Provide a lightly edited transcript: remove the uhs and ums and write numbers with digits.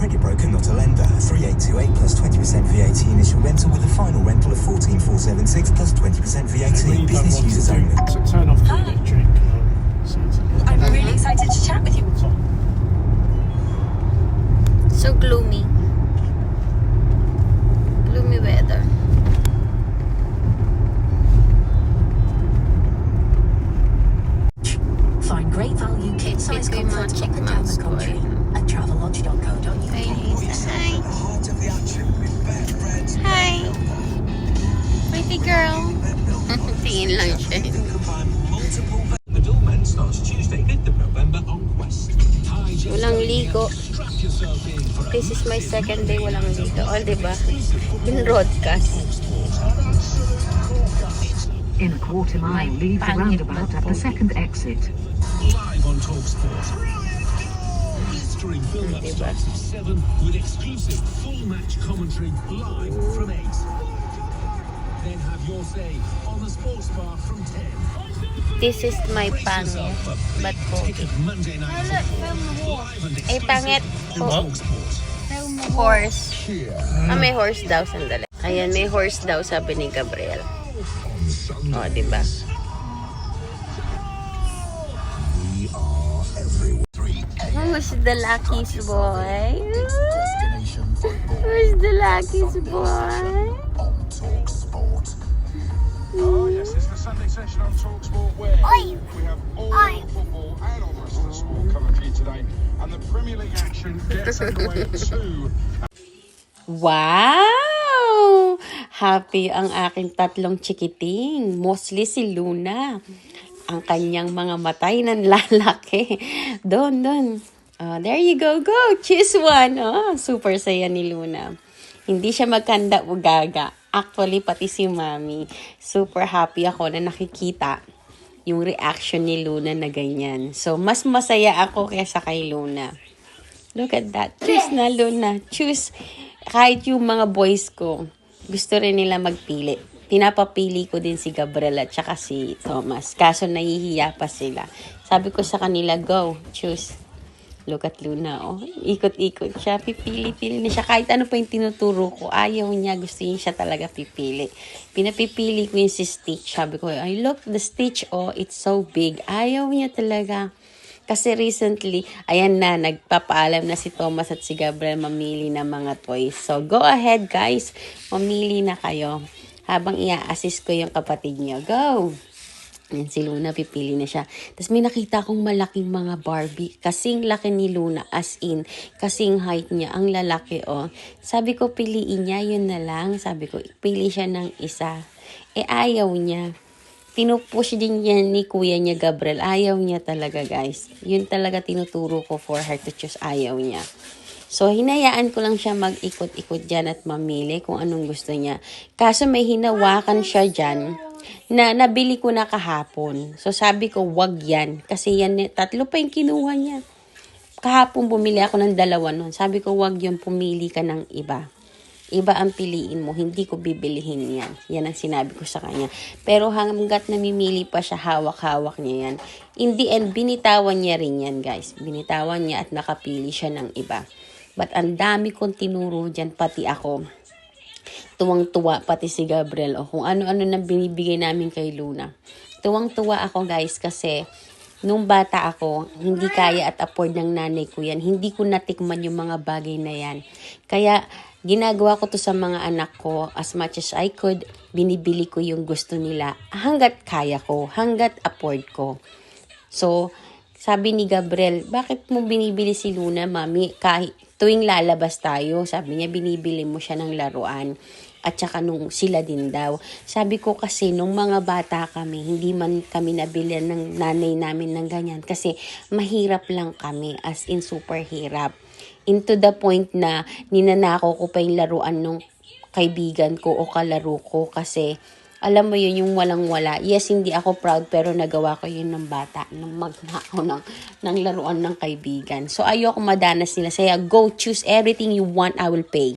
credit broker, not a lender. 3828 plus 20% VAT initial rental with a final rental of 14476 plus 20% VAT. Business users only. Turn off the electric. I'm really excited to chat with you. So gloomy. Gloomy weather. Find great value kid-sized Ito yung mga comfort chick up and down mouse the ko country eh. at travelodge.co.uk. Hi! Pretty girl. Tingin lang siya. The Doorman starts Tuesday, 5th of November on Quest. Walang ligo. This is my second day walang ligo. O, diba? In-broadcast. In a quarter mile, leave the roundabout at the second exit. Live on TalkSport. Blistering build-up Diba? starts at 7 with exclusive full match commentary live from 8. Then have your say on the sports bar from 10. This is my pangit. But Ticket pogi. Monday night football live and Ay, pangit. on Oh, TalkSport. horse. May horse daw. Sandali. Ayan, may horse daw, sabi ni Gabriel. O, diba? Who's the luckiest boy? Who's the luckiest boy? Oh yes, it's the Sunday session on TalkSport where we have all the football and all the rest of the sport covered for you today. And the Premier League action gets underway at 2. Wow! Happy ang aking tatlong chikiting. Mostly si Luna. Ang kanyang mga matay ng lalaki. Doon. Oh, there you go. Choose one. Oh, super saya ni Luna. Hindi siya magkanda o gaga. Actually, pati si Mami. Super happy ako na nakikita yung reaction ni Luna na ganyan. So, mas masaya ako kaysa kay Luna. Look at that. Choose na, Luna. Choose. Kahit yung mga boys ko, gusto rin nila magpili. Pinapapili ko din si Gabriel at saka si Thomas. Kaso nahihiya pa sila. Sabi ko sa kanila, go, choose. Look at Luna, oh. Ikot-ikot siya. Pipili-pili na siya. Kahit ano pa yung tinuturo ko, ayaw niya. Gusto niya siya talaga pipili. Pinapipili ko yung si Stitch. Sabi ko, I look, the Stitch, oh, it's so big. Ayaw niya talaga. Kasi recently, ayan na, nagpapaalam na si Thomas at si Gabriel mamili ng mga toys. So, go ahead, guys. Mamili na kayo. Habang i-assist ko yung kapatid niyo. Go! Yan, si Luna, pipili na siya. Tapos may nakita akong malaking mga Barbie. Kasing laki ni Luna, as in, kasing height niya. Ang lalaki, oh. Sabi ko, piliin niya, yun na lang. Sabi ko, pili siya ng isa. Ayaw niya. Pinupush din yan ni kuya niya, Gabriel. Ayaw niya talaga, guys. Yun talaga tinuturo ko for her to choose. Ayaw niya. So, hinayaan ko lang siya mag-ikot-ikot dyan at mamili kung anong gusto niya. Kaso may hinawakan siya dyan na nabili ko na kahapon. So, sabi ko, wag yan. Kasi yan, tatlo pa yung kinuha niya. Kahapon bumili ako ng 2 nun. Sabi ko, wag yun, pumili ka ng iba. Iba ang piliin mo, hindi ko bibilihin yan. Yan ang sinabi ko sa kanya. Pero hanggat namimili pa siya, hawak-hawak niya yan. In the end, binitawan niya rin yan, guys. Binitawan niya at nakapili siya ng iba. But ang dami kong tinuro dyan, pati ako. Tuwang-tuwa, pati si Gabriel. O kung ano-ano na binibigay namin kay Luna. Tuwang-tuwa ako, guys, kasi nung bata ako, hindi kaya at afford ng nanay ko yan. Hindi ko natikman yung mga bagay na yan. Kaya, ginagawa ko to sa mga anak ko as much as I could. Binibili ko yung gusto nila hanggat kaya ko, hanggat afford ko. So, sabi ni Gabriel, bakit mo binibili si Luna, Mami? Kahit tuwing lalabas tayo, sabi niya, binibili mo siya ng laruan. At saka nung sila din daw. Sabi ko kasi, nung mga bata kami, hindi man kami nabilihan ng nanay namin ng ganyan. Kasi mahirap lang kami, as in super hirap. Into the point na ninanakaw ko pa yung laruan ng kaibigan ko o kalaro ko. Kasi alam mo yun, yung walang-wala. Yes, hindi ako proud, pero nagawa ko yun ng bata. Nung magnakaw ng laruan ng kaibigan. So, ayoko madanas nila. Saya, go choose everything you want, I will pay.